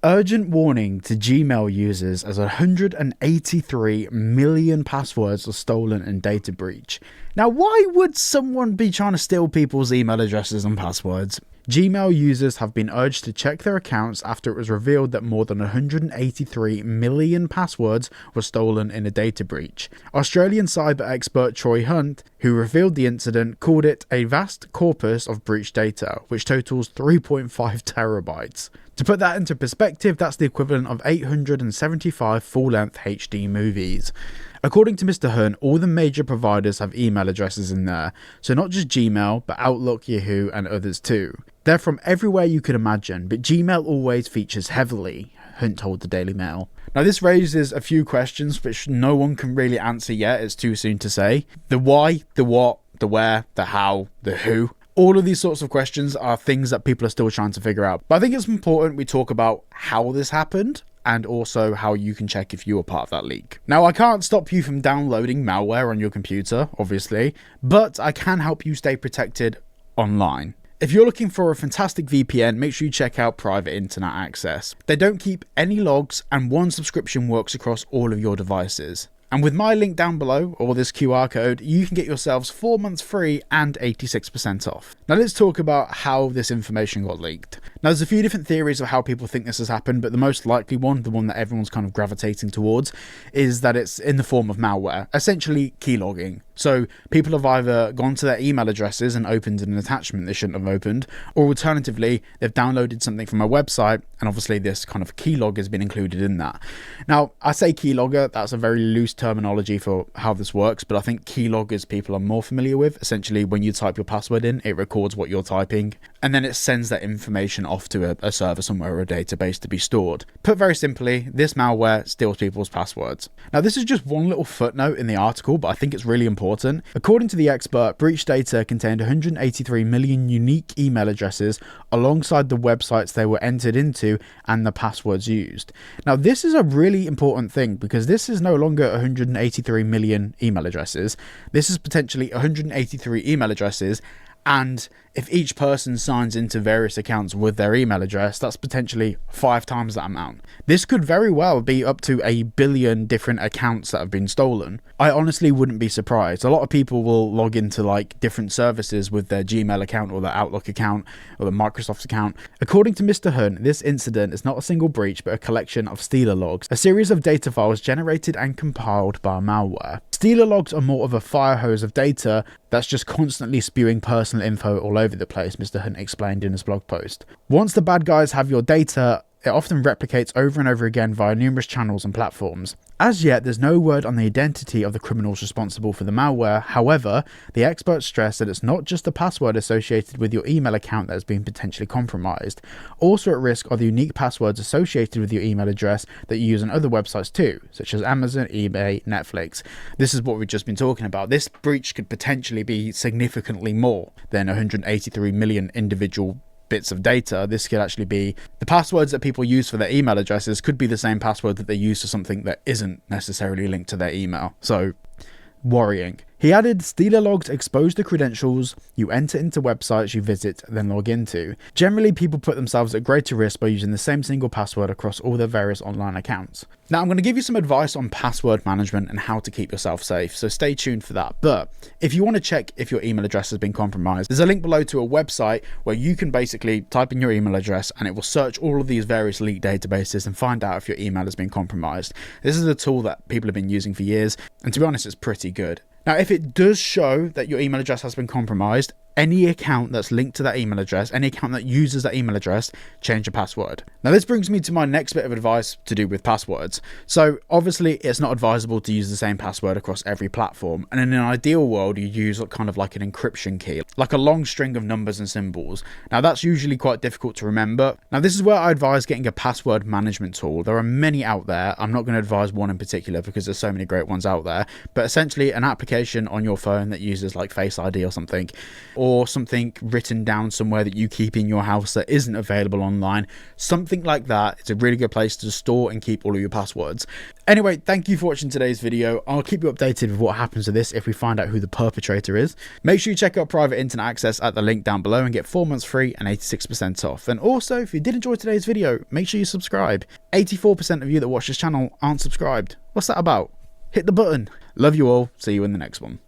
Urgent warning to Gmail users as 183 million passwords are stolen in data breach. Now, why would someone be trying to steal people's email addresses and passwords? Gmail users have been urged to check their accounts after it was revealed that more than 183 million passwords were stolen in a data breach. Australian cyber expert Troy Hunt, who revealed the incident, called it a vast corpus of breached data, which totals 3.5 terabytes. To put that into perspective, that's the equivalent of 875 full-length HD movies. According to Mr. Hunt, all the major providers have email addresses in there, so not just Gmail, but Outlook, Yahoo, and others too. They're from everywhere you could imagine, but Gmail always features heavily, Hunt told the Daily Mail. Now this raises a few questions which no one can really answer yet, it's too soon to say. The why, the what, the where, the how, the who. All of these sorts of questions are things that people are still trying to figure out. But I think it's important we talk about how this happened and also how you can check if you were part of that leak. Now, I can't stop you from downloading malware on your computer, obviously, but I can help you stay protected online. If you're looking for a fantastic VPN, make sure you check out Private Internet Access. They don't keep any logs and one subscription works across all of your devices. And with my link down below, or this QR code, you can get yourselves 4 months free and 86% off. Now let's talk about how this information got leaked. Now there's a few different theories of how people think this has happened, but the most likely one, the one that everyone's kind of gravitating towards, is that it's in the form of malware, essentially keylogging. So people have either gone to their email addresses and opened an attachment they shouldn't have opened, or alternatively, they've downloaded something from a website, and obviously this kind of keylog has been included in that. Now, I say keylogger, that's a very loose terminology for how this works, but I think keyloggers people are more familiar with. Essentially, when you type your password in, it records what you're typing, and then it sends that information off to a server somewhere or a database to be stored. Put very simply, this malware steals people's passwords. Now, this is just one little footnote in the article, but I think it's really important. According to the expert, breach data contained 183 million unique email addresses alongside the websites they were entered into and the passwords used. Now, this is a really important thing because this is no longer 183 million email addresses. This is potentially 183 email addresses, and if each person signs into various accounts with their email address, that's potentially 5 times that amount. This could very well be up to 1 billion different accounts that have been stolen. I honestly wouldn't be surprised. A lot of people will log into like different services with their Gmail account or their Outlook account or the Microsoft account. According to Mr. Hunt, this incident is not a single breach but a collection of stealer logs, a series of data files generated and compiled by malware. Stealer logs are more of a fire hose of data that's just constantly spewing personal info all over the place, Mr. Hunt explained in his blog post. Once the bad guys have your data, it often replicates over and over again via numerous channels and platforms. As yet, there's no word on the identity of the criminals responsible for the malware. However, the experts stress that it's not just the password associated with your email account that has been potentially compromised. Also at risk are the unique passwords associated with your email address that you use on other websites too, such as Amazon, eBay, Netflix. This is what we've just been talking about. This breach could potentially be significantly more than 183 million individual bits of data. This could actually be the passwords that people use for their email addresses could be the same password that they use for something that isn't necessarily linked to their email. So, worrying. He added, stealer logs expose the credentials you enter into websites you visit then log into. Generally, people put themselves at greater risk by using the same single password across all their various online accounts. Now, I'm going to give you some advice on password management and how to keep yourself safe, so stay tuned for that. But if you want to check if your email address has been compromised, there's a link below to a website where you can basically type in your email address and it will search all of these various leaked databases and find out if your email has been compromised. This is a tool that people have been using for years, and to be honest, it's pretty good. Now, if it does show that your email address has been compromised, any account that's linked to that email address, any account that uses that email address, change your password. Now, this brings me to my next bit of advice to do with passwords. So, obviously, it's not advisable to use the same password across every platform. And in an ideal world, you use kind of like an encryption key, like a long string of numbers and symbols. Now, that's usually quite difficult to remember. Now, this is where I advise getting a password management tool. There are many out there. I'm not going to advise one in particular because there's so many great ones out there. But essentially, an application on your phone that uses like Face ID or something, or or something written down somewhere that you keep in your house that isn't available online. Something like that. It's a really good place to store and keep all of your passwords. Anyway, thank you for watching today's video. I'll keep you updated with what happens to this if we find out who the perpetrator is. Make sure you check out private internet access at the link down below and get 4 months free and 86% off. And also, if you did enjoy today's video, make sure you subscribe. 84% of you that watch this channel aren't subscribed. What's that about? Hit the button. Love you all. See you in the next one.